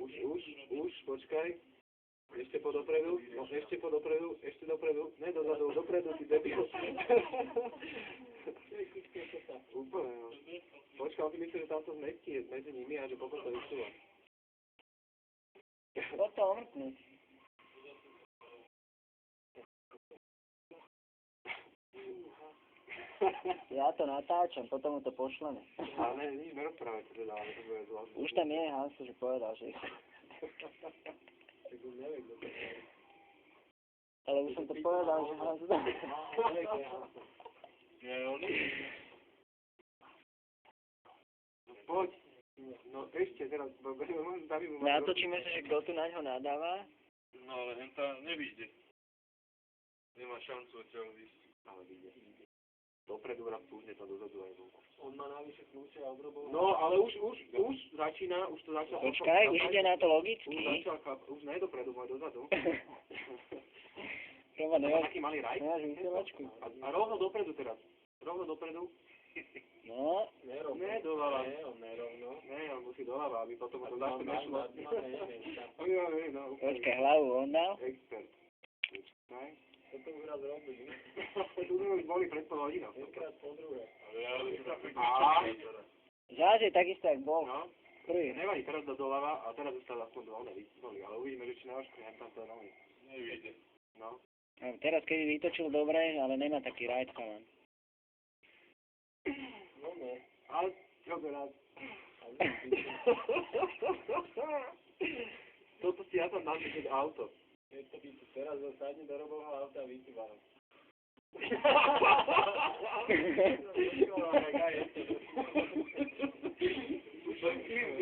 Už, počkaj. Ešte podopredu, no ešte podopredu, ešte dopredu, ne dozadu, dopredu, ty debil. Úplne, no. Počkaj, on si myslí, že tamto zmetí je medzi nimi a že potom to vysúva. Potom omrknúť. Ja to natáčam, potom mu to pošleme. Ale nič nerozprávajte teda, ale to bude zvláštne. Už tam je Hanso, že povedal, že... Ale už som to povedal, že Hanso... Poď. No ešte teraz, Natočíme sa, že kto tu na ňo nadáva? No ale hen tá nevyjde. Nemá šancu odtiaľ výjsť. Ale vyjde. Dopredu raz púžne to dozadu aj vonku. On má navyše kľúče a obrobov. No, ale už začína, už to začal... Počkaj, už ide na to logicky. Už ne dopredu, môj dozadu. Rova, Taký malý raj. nemáš vysielačku. A rovno dopredu teraz. Rovno dopredu. No, Ne, doľava. Nie, on nerovno. Ne, on musí doľava, aby potom to zase nešlo. No, počkaj, hlavu on dal. expert. Počkaj. Toto už raz robí. Tu sme už boli pred pol hodinou. Jedenkrát po druhé. Ale ja Zase takisto, jak bol. No, Prvý. nevadí, teraz do doľava a teraz už sa aspoň dolne vysnuli, ale uvidíme, že či neoškriem tam to nohy. nevyjde. No. No, teraz keby vytočil dobre, ale nemá taký rajd chalan. No ne. Ale čo rád. Toto si ja tam dám keď auto. Je to by teraz zasadne do robovho auta a vytýva.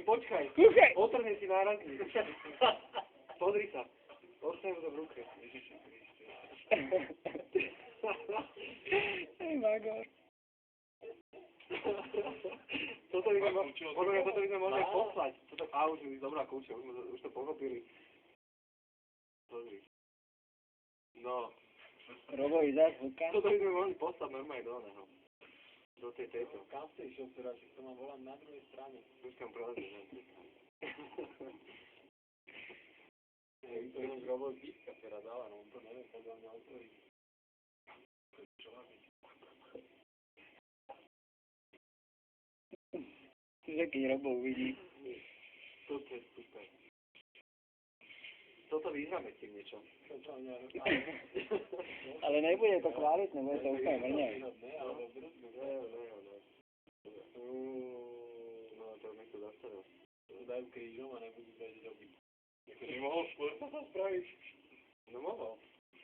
Počkaj, Kúkaj! otrhne si nárazník. Pozri sa. Ostrnem to v ruke. Hej, Magor. Toto by sme mohli poslať. Už dobrá kúča, už to pochopili. Pozri. No. Robovi zazvuka. Toto by sme mohli poslať normálne do oného. Do tejto. Kam ste išiel teraz, že to mám volať na druhej strane. Počkám prelezne. To je robot píska teraz, ale on to nevie, podľa mňa otvorí. Keď Robo uvidí. Toto je super. Toto vyhráme tým niečo. Ale nebude to kvalitné, bude to úplne mrňavé. No, to nech to zastavil. Dajú krížom a nebudú vedieť robiť. Jako nemohol skôr to spraviť? No mohol.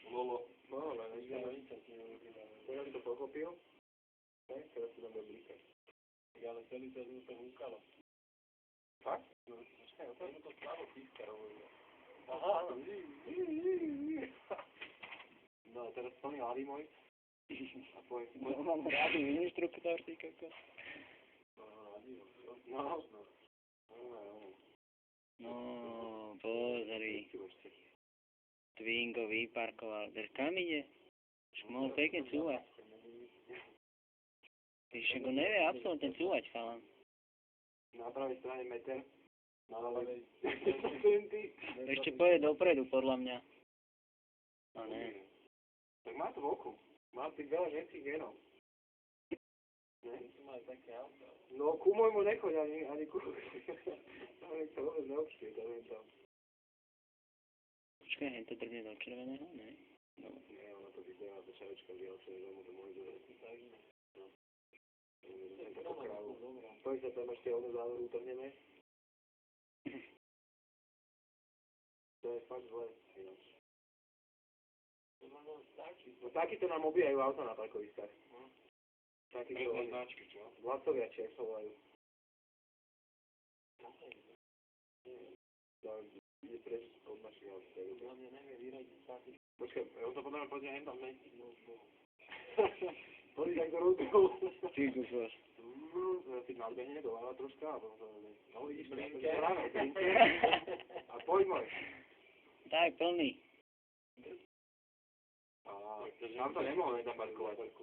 Mohol, ale nech teraz to pochopil. Teraz to tam bude blíkať. Ale celý čas mu to húkalo. Fakt? No, počkaj, to mu to slabo píska robilo. Aha. No, teraz plný hlavy môj. A poď. No, mám rádi inštruktor, ty kokos. No. No, pozri. Twingo vyparkoval. Kam ide? Už mohol pekne cúvať. Však on nevie absolútne cúvať, chalan. Na pravej strane meter. Na ľavej. Ešte pôjde dopredu, podľa mňa. A ne. Tak má to v oku. Má tých veľa ženských genov. Ne? No, ku môjmu nechoď, ani ku... To nech sa vôbec neobštie, to viem tam. Počkaj, hen to drne do červeného, ne? No. Nie, ono to vyzerá, to čarečka bielšie, že mu to môže doveriť. No. Takú krávu. Poď sa tam ešte od závoru utrhneme. To je fakt zle, ináč. No takýto nám obíjajú auta na parkoviskách. Takýto oni. Vládcoviači, ak sa volajú. Ide preč od našich aut. Počkaj, ja to potom poďme hen tam, ne? Pozri, tak to rozbil. Ty kokos. Si nadbehne doľava troška a potom to... No vidíš, blinke. A poď môj. Tak, plný. A tam to nemohol nezaparkovať. Tak.